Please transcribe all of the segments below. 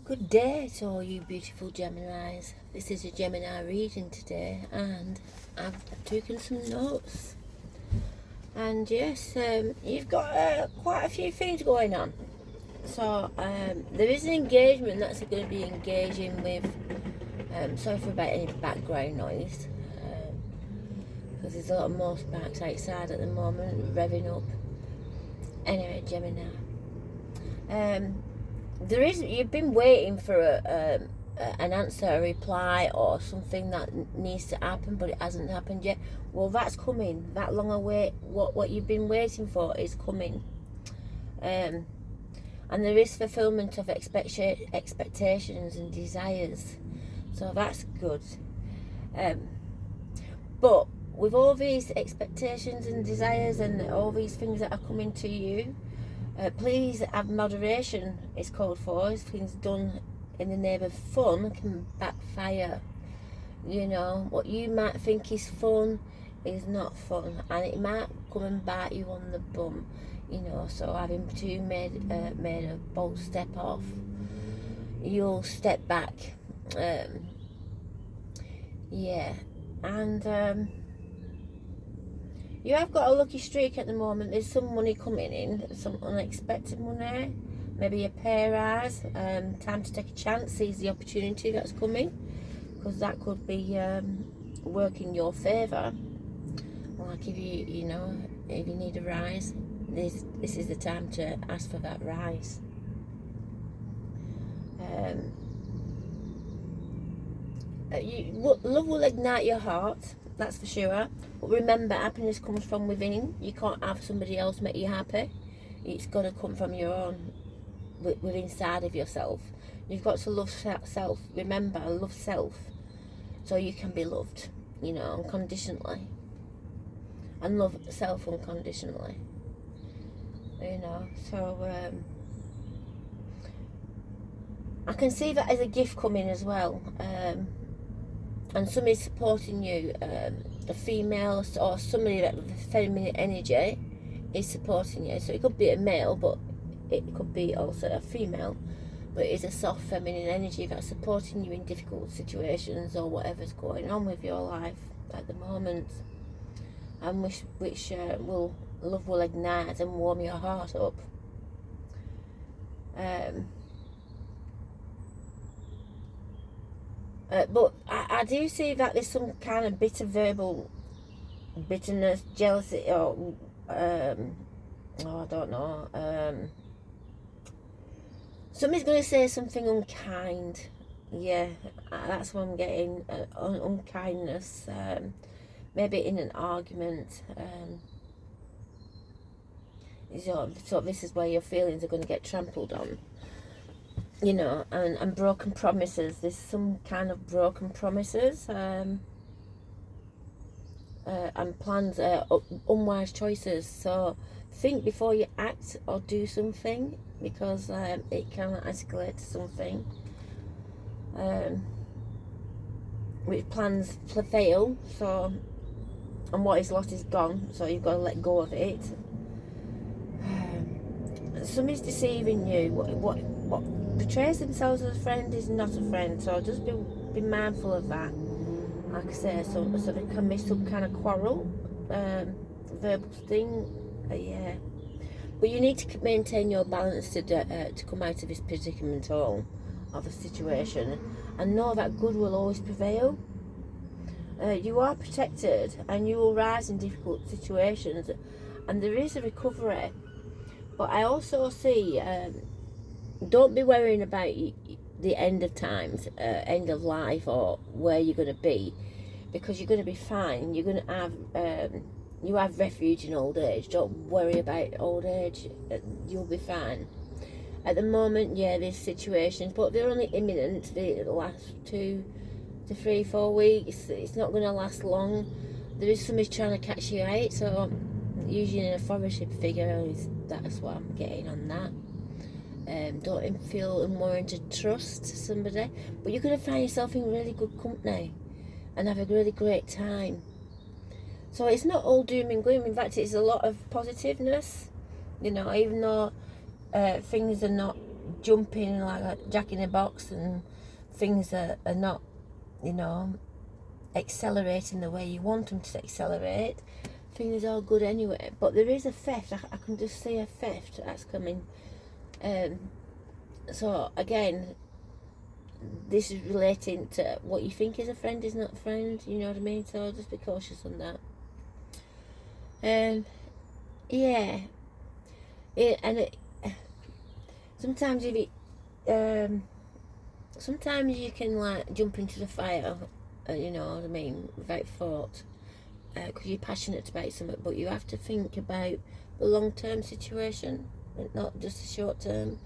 Good day to all you beautiful Geminis. This is a Gemini reading today, and I've taken some notes. And yes, you've got quite a few things going on. So there is an engagement that's going to be engaging with. Sorry for about any background noise, because there's a lot of more sparks outside at the moment, revving up. Anyway, Gemini. You've been waiting for an answer, a reply, or something that needs to happen, but it hasn't happened yet. Well, that's coming. That long away, what you've been waiting for is coming. And there is fulfillment of expectations and desires. So that's good. But with all these expectations and desires and all these things that are coming to you, please have moderation. It's called for. If things done in the name of fun can backfire. You know, what you might think is fun is not fun, and it might come and bite you on the bum. You know, so having to made a bold step off, you'll step back. Yeah, and you have got a lucky streak at the moment. There's some money coming in, some unexpected money, maybe a pay rise. Time to take a chance, seize the opportunity that's coming, because that could be work in your favour. Like if you need a rise, this is the time to ask for that rise. Love will ignite your heart, that's for sure. But remember, happiness comes from within. You can't have somebody else make you happy. It's got to come from your own, within inside of yourself. You've got to love self. Remember, love self, so you can be loved, unconditionally. And love self unconditionally. So I can see that as a gift coming as well. And somebody's supporting you, a female or somebody with a feminine energy is supporting you. So it could be a male, but it could be also a female. But it's a soft feminine energy that's supporting you in difficult situations or whatever's going on with your life at the moment, and which love will ignite and warm your heart up. But I do see that there's some kind of bit of verbal bitterness, jealousy, or I don't know. Somebody's going to say something unkind. Yeah, that's what I'm getting. Unkindness. Maybe in an argument. So this is where your feelings are going to get trampled on. And broken promises. There's some kind of broken promises, and plans, unwise choices. So think before you act or do something, because it can escalate to something. Which plans fail. So, and what is lost is gone. So you've got to let go of it. Somebody's deceiving you. What portrays themselves as a friend is not a friend, so just be mindful of that. Like I say, so there can be some kind of quarrel, verbal sting, yeah. But you need to maintain your balance to come out of this predicament of a situation, and know that good will always prevail. You are protected, and you will rise in difficult situations, and there is a recovery. But I also see, don't be worrying about the end of times, end of life, or where you're going to be, because you're going to be fine. You're going to have, you have refuge in old age. Don't worry about old age. You'll be fine. At the moment, yeah, there's situations, but they're only imminent. They last 2 to 3, 4 weeks. It's not going to last long. There is somebody trying to catch you out, so usually an authority figure, that's what I'm getting on that. Don't feel unwarranted trust somebody, but you're going to find yourself in really good company and have a really great time. So it's not all doom and gloom. In fact, it's a lot of positiveness. Even though things are not jumping like a jack in a box, and things are not, you know, accelerating the way you want them to accelerate. Things are all good anyway, but there is a theft. I can just see a theft that's coming. So again, this is relating to what you think is a friend is not a friend, you know what I mean? So just be cautious on that. Yeah. Sometimes if it, sometimes you can like jump into the fire, you know what I mean, without thought, because you're passionate about something, but you have to think about the long-term situation and not just the short-term.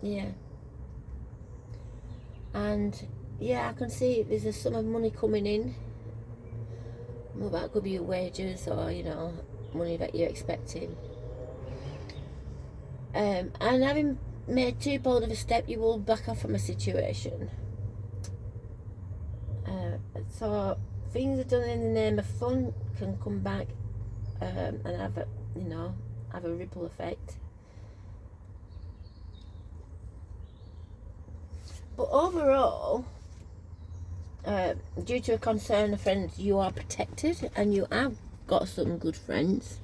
Yeah. And yeah, I can see there's a sum of money coming in. Well, that could be your wages, or you know, money that you're expecting. And having made too bold of a step, you will back off from a situation. So things are done in the name of fun can come back and have a, you know, have a ripple effect. But overall, due to a concern of friends, you are protected and you have got some good friends.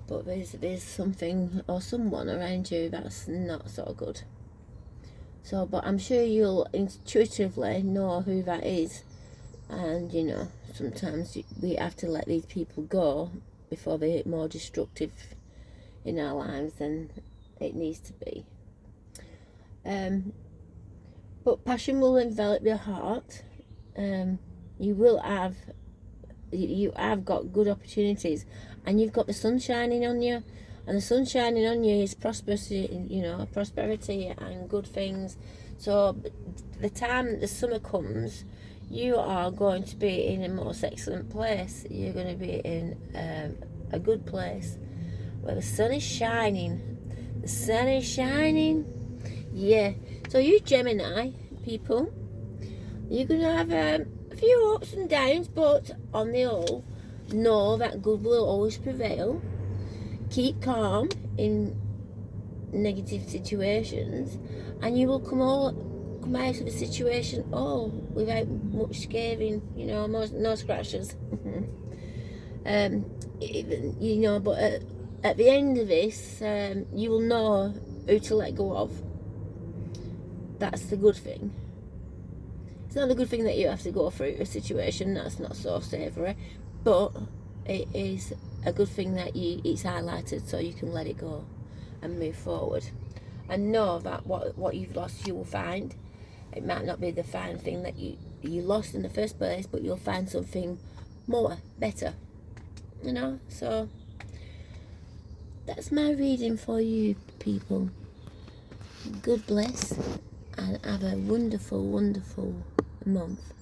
But there's something or someone around you that's not so good. So, but I'm sure you'll intuitively know who that is. And, you know, sometimes we have to let these people go before they get more destructive in our lives than it needs to be. But passion will envelop your heart. You have got good opportunities, and you've got the sun shining on you, and the sun shining on you is prosperity, you know, prosperity and good things. So the time the summer comes, you are going to be in a most excellent place. You're going to be in a good place where the sun is shining. The sun is shining. Yeah. So you Gemini people, you're going to have a few ups and downs, but on the whole, know that good will always prevail. Keep calm in negative situations, and you will come out of a situation without much scaring, you know, no scratches. You know, but at the end of this, you will know who to let go of. That's the good thing. It's not the good thing that you have to go through a situation that's not so savoury, but it is a good thing that it's highlighted so you can let it go and move forward. And know that what you've lost you will find. It might not be the fine thing that you lost in the first place, but you'll find something more, better. You know, so that's my reading for you people. God bless, and have a wonderful, wonderful month.